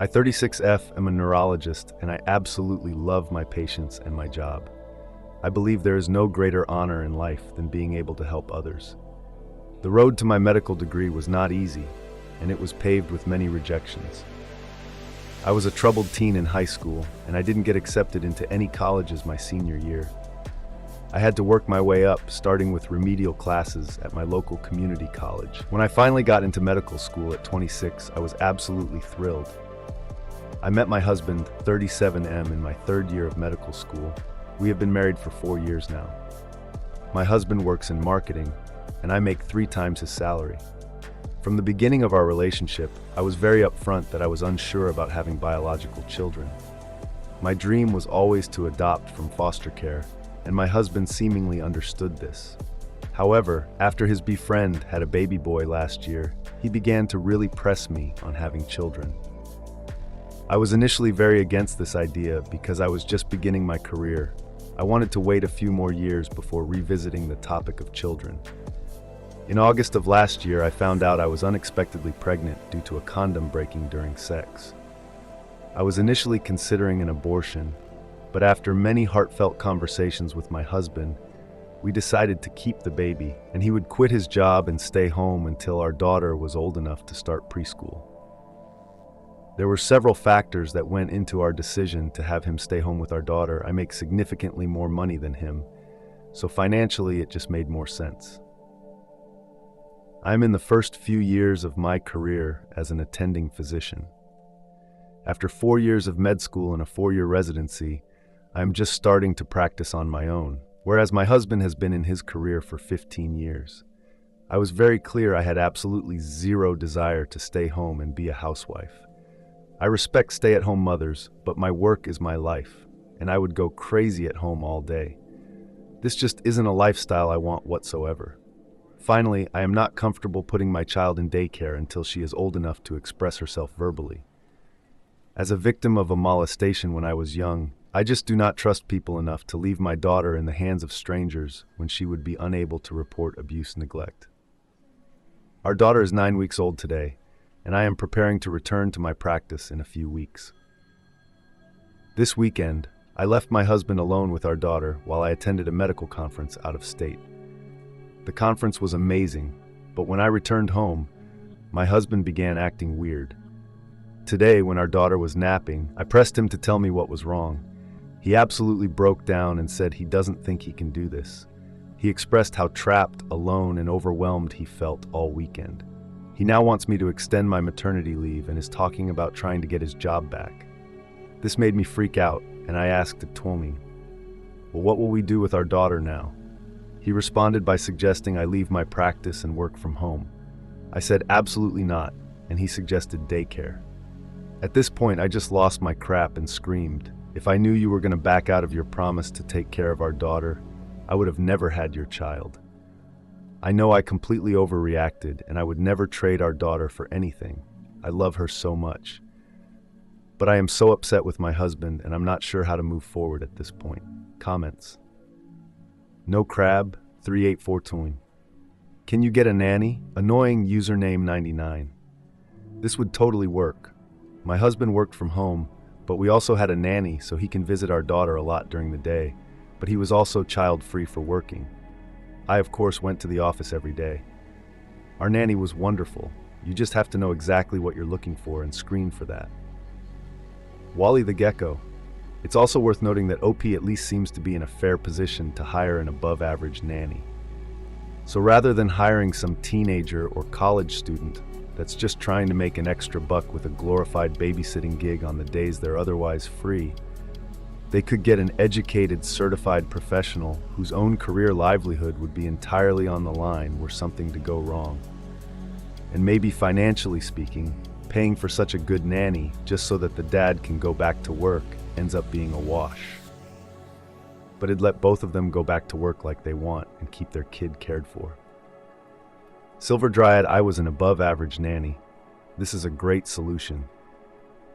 I 36F am a neurologist and I absolutely love my patients and my job. I believe there is no greater honor in life than being able to help others. The road to my medical degree was not easy, and it was paved with many rejections. I was a troubled teen in high school, and I didn't get accepted into any colleges my senior year. I had to work my way up, starting with remedial classes at my local community college. When I finally got into medical school at 26, I was absolutely thrilled. I met my husband, 37M, in my third year of medical school. We have been married for 4 years now. My husband works in marketing, and I make 3 times his salary. From the beginning of our relationship, I was very upfront that I was unsure about having biological children. My dream was always to adopt from foster care, and my husband seemingly understood this. However, after his befriend had a baby boy last year, he began to really press me on having children. I was initially very against this idea because I was just beginning my career. I wanted to wait a few more years before revisiting the topic of children. In August of last year, I found out I was unexpectedly pregnant due to a condom breaking during sex. I was initially considering an abortion, but after many heartfelt conversations with my husband, we decided to keep the baby, and he would quit his job and stay home until our daughter was old enough to start preschool. There were several factors that went into our decision to have him stay home with our daughter. I make significantly more money than him, so financially it just made more sense. I'm in the first few years of my career as an attending physician. After 4 years of med school and a 4-year residency, I'm just starting to practice on my own, whereas my husband has been in his career for 15 years. I was very clear I had absolutely zero desire to stay home and be a housewife. I respect stay-at-home mothers, but my work is my life, and I would go crazy at home all day. This just isn't a lifestyle I want whatsoever. Finally, I am not comfortable putting my child in daycare until she is old enough to express herself verbally. As a victim of a molestation when I was young, I just do not trust people enough to leave my daughter in the hands of strangers when she would be unable to report abuse and neglect. Our daughter is 9 weeks old today, and I am preparing to return to my practice in a few weeks. This weekend, I left my husband alone with our daughter while I attended a medical conference out of state. The conference was amazing, but when I returned home, my husband began acting weird. Today, when our daughter was napping, I pressed him to tell me what was wrong. He absolutely broke down and said he doesn't think he can do this. He expressed how trapped, alone, and overwhelmed he felt all weekend. He now wants me to extend my maternity leave and is talking about trying to get his job back. This made me freak out, and I asked Tuvimos, "Well, what will we do with our daughter now?" He responded by suggesting I leave my practice and work from home. I said absolutely not, and he suggested daycare. At this point, I just lost my crap and screamed, "If I knew you were going to back out of your promise to take care of our daughter, I would have never had your child. I know I completely overreacted, and I would never trade our daughter for anything. I love her so much. But I am so upset with my husband, and I'm not sure how to move forward at this point." Comments. No Crab, 3814. Can you get a nanny? Annoying username 99. This would totally work. My husband worked from home, but we also had a nanny so he can visit our daughter a lot during the day, but he was also child-free for working. I, of course, went to the office every day. Our nanny was wonderful. You just have to know exactly what you're looking for and screen for that. Wally the Gecko. It's also worth noting that OP at least seems to be in a fair position to hire an above-average nanny. So rather than hiring some teenager or college student that's just trying to make an extra buck with a glorified babysitting gig on the days they're otherwise free, they could get an educated, certified professional whose own career livelihood would be entirely on the line were something to go wrong. And maybe financially speaking, paying for such a good nanny just so that the dad can go back to work ends up being a wash. But it'd let both of them go back to work like they want and keep their kid cared for. Silver Dryad, I was an above-average nanny. This is a great solution.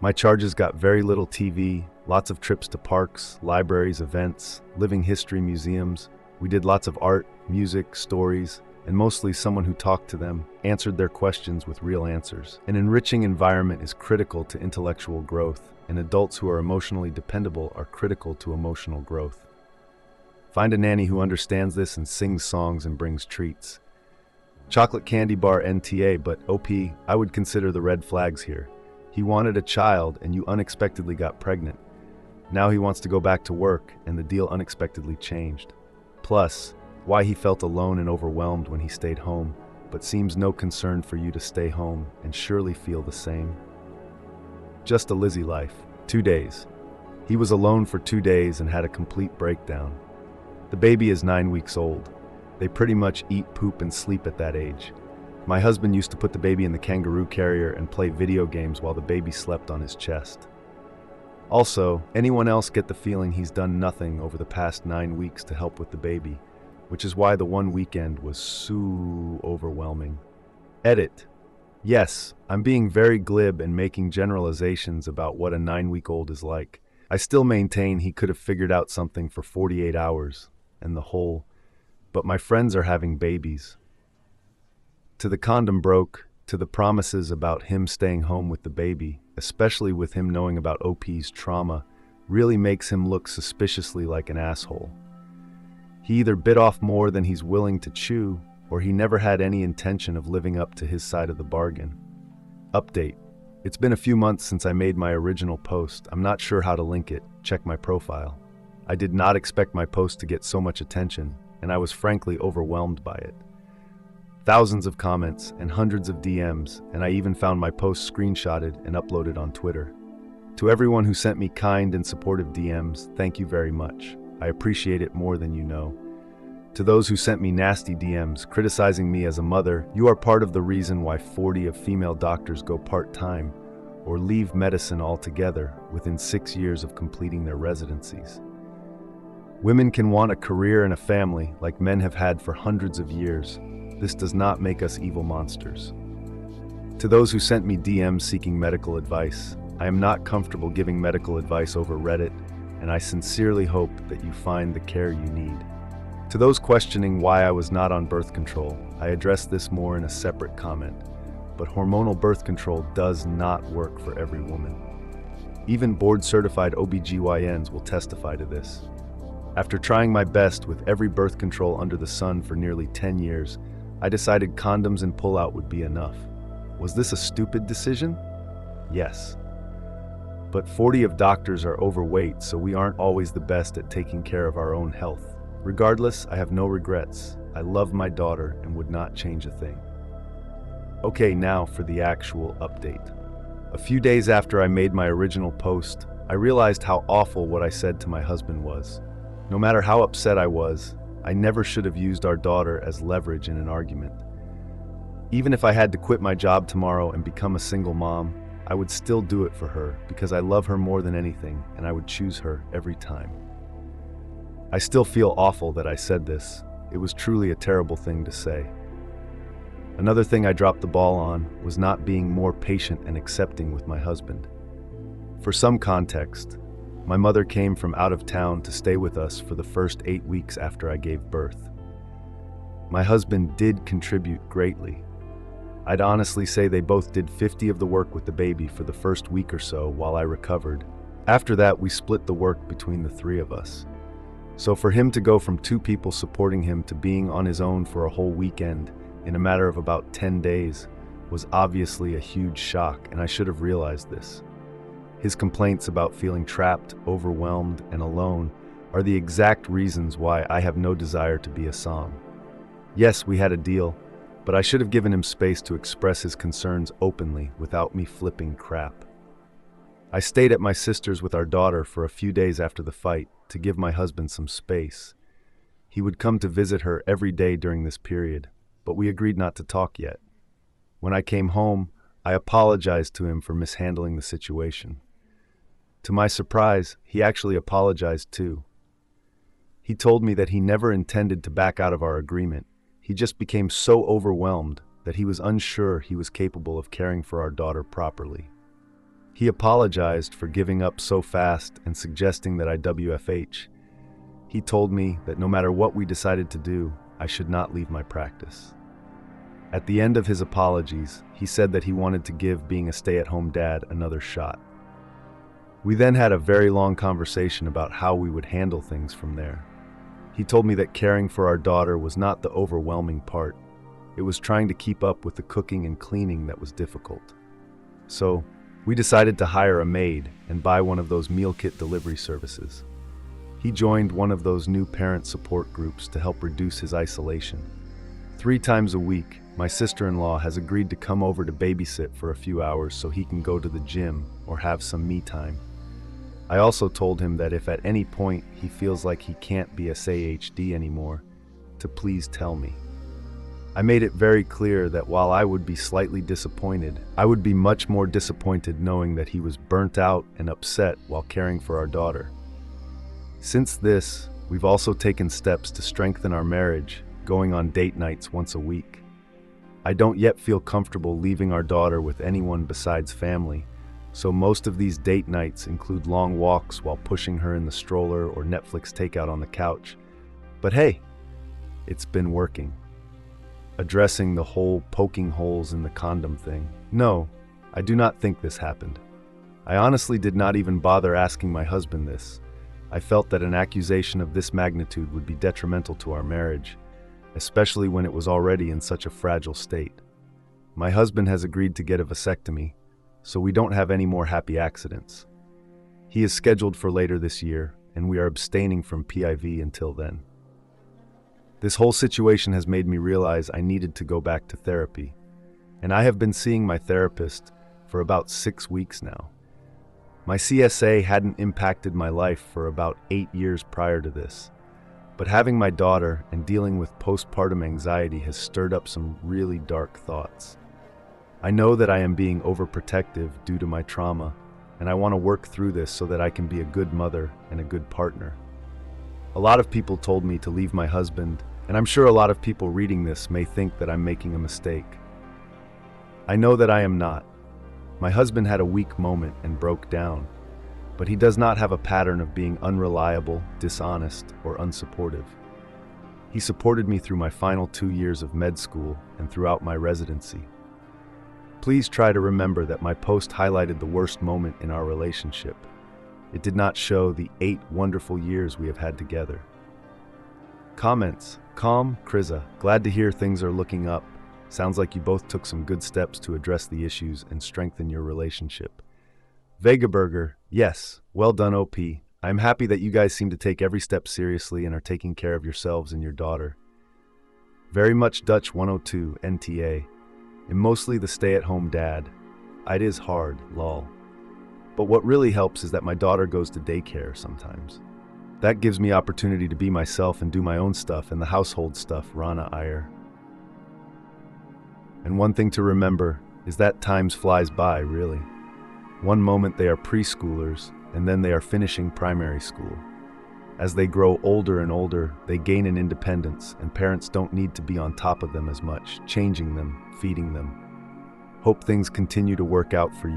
My charges got very little TV, lots of trips to parks, libraries, events, living history museums. We did lots of art, music, stories, and mostly someone who talked to them, answered their questions with real answers. An enriching environment is critical to intellectual growth, and adults who are emotionally dependable are critical to emotional growth. Find a nanny who understands this and sings songs and brings treats. Chocolate candy bar NTA, but OP, I would consider the red flags here. He wanted a child and you unexpectedly got pregnant. Now he wants to go back to work and the deal unexpectedly changed. Plus, why he felt alone and overwhelmed when he stayed home, but seems no concern for you to stay home and surely feel the same. Just a Lizzie life. 2 days. He was alone for 2 days and had a complete breakdown. The baby is 9 weeks old. They pretty much eat, poop, and sleep at that age. My husband used to put the baby in the kangaroo carrier and play video games while the baby slept on his chest. Also, anyone else get the feeling he's done nothing over the past 9 weeks to help with the baby, which is why the one weekend was so overwhelming. Edit. Yes, I'm being very glib and making generalizations about what a 9-week-old is like. I still maintain he could have figured out something for 48 hours, and the whole, but my friends are having babies. To the condom broke, to the promises about him staying home with the baby, especially with him knowing about OP's trauma, really makes him look suspiciously like an asshole. He either bit off more than he's willing to chew, or he never had any intention of living up to his side of the bargain. Update. It's been a few months since I made my original post. I'm not sure how to link it. Check my profile. I did not expect my post to get so much attention, and I was frankly overwhelmed by it. Thousands of comments and hundreds of DMs, and I even found my post screenshotted and uploaded on Twitter. To everyone who sent me kind and supportive DMs, thank you very much. I appreciate it more than you know. To those who sent me nasty DMs criticizing me as a mother, you are part of the reason why 40 of female doctors go part-time or leave medicine altogether within 6 years of completing their residencies. Women can want a career and a family like men have had for hundreds of years. This does not make us evil monsters. To those who sent me DMs seeking medical advice, I am not comfortable giving medical advice over Reddit, and I sincerely hope that you find the care you need. To those questioning why I was not on birth control, I address this more in a separate comment, but hormonal birth control does not work for every woman. Even board-certified OBGYNs will testify to this. After trying my best with every birth control under the sun for nearly 10 years, I decided condoms and pull-out would be enough. Was this a stupid decision? Yes. But 40 of doctors are overweight, so we aren't always the best at taking care of our own health. Regardless, I have no regrets. I love my daughter and would not change a thing. Okay, now for the actual update. A few days after I made my original post, I realized how awful what I said to my husband was. No matter how upset I was, I never should have used our daughter as leverage in an argument. Even if I had to quit my job tomorrow and become a single mom, I would still do it for her because I love her more than anything and I would choose her every time. I still feel awful that I said this. It was truly a terrible thing to say. Another thing I dropped the ball on was not being more patient and accepting with my husband. For some context, my mother came from out of town to stay with us for the first 8 weeks after I gave birth. My husband did contribute greatly. I'd honestly say they both did 50 of the work with the baby for the first week or so while I recovered. After that, we split the work between the 3 of us. So for him to go from 2 people supporting him to being on his own for a whole weekend in a matter of about 10 days was obviously a huge shock, and I should have realized this. His complaints about feeling trapped, overwhelmed, and alone are the exact reasons why I have no desire to be a Psalm. Yes, we had a deal, but I should have given him space to express his concerns openly without me flipping crap. I stayed at my sister's with our daughter for a few days after the fight to give my husband some space. He would come to visit her every day during this period, but we agreed not to talk yet. When I came home, I apologized to him for mishandling the situation. To my surprise, he actually apologized too. He told me that he never intended to back out of our agreement. He just became so overwhelmed that he was unsure he was capable of caring for our daughter properly. He apologized for giving up so fast and suggesting that I WFH. He told me that no matter what we decided to do, I should not leave my practice. At the end of his apologies, he said that he wanted to give being a stay-at-home dad another shot. We then had a very long conversation about how we would handle things from there. He told me that caring for our daughter was not the overwhelming part. It was trying to keep up with the cooking and cleaning that was difficult. So, we decided to hire a maid and buy one of those meal kit delivery services. He joined one of those new parent support groups to help reduce his isolation. 3 times a week, my sister-in-law has agreed to come over to babysit for a few hours so he can go to the gym or have some me time. I also told him that if at any point he feels like he can't be a SAHD anymore, to please tell me. I made it very clear that while I would be slightly disappointed, I would be much more disappointed knowing that he was burnt out and upset while caring for our daughter. Since this, we've also taken steps to strengthen our marriage, going on date nights once a week. I don't yet feel comfortable leaving our daughter with anyone besides family, so most of these date nights include long walks while pushing her in the stroller or Netflix takeout on the couch. But hey, it's been working. Addressing the whole poking holes in the condom thing. No, I do not think this happened. I honestly did not even bother asking my husband this. I felt that an accusation of this magnitude would be detrimental to our marriage, especially when it was already in such a fragile state. My husband has agreed to get a vasectomy, so we don't have any more happy accidents. He is scheduled for later this year, and we are abstaining from PIV until then. This whole situation has made me realize I needed to go back to therapy, and I have been seeing my therapist for about 6 weeks now. My CSA hadn't impacted my life for about 8 years prior to this, but having my daughter and dealing with postpartum anxiety has stirred up some really dark thoughts. I know that I am being overprotective due to my trauma, and I want to work through this so that I can be a good mother and a good partner. A lot of people told me to leave my husband, and I'm sure a lot of people reading this may think that I'm making a mistake. I know that I am not. My husband had a weak moment and broke down, but he does not have a pattern of being unreliable, dishonest, or unsupportive. He supported me through my final 2 years of med school and throughout my residency. Please try to remember that my post highlighted the worst moment in our relationship. It did not show the 8 wonderful years we have had together. Comments. Calm, Kriza. Glad to hear things are looking up. Sounds like you both took some good steps to address the issues and strengthen your relationship. Vegaburger. Yes. Well done, OP. I'm happy that you guys seem to take every step seriously and are taking care of yourselves and your daughter. Very much Dutch 102 NTA. I'm mostly the stay-at-home dad. It is hard, lol. But what really helps is that my daughter goes to daycare sometimes. That gives me opportunity to be myself and do my own stuff and the household stuff, Rana Iyer. And one thing to remember is that time flies by, really. One moment they are preschoolers, and then they are finishing primary school. As they grow older and older, they gain an independence, and parents don't need to be on top of them as much, changing them, feeding them. Hope things continue to work out for you.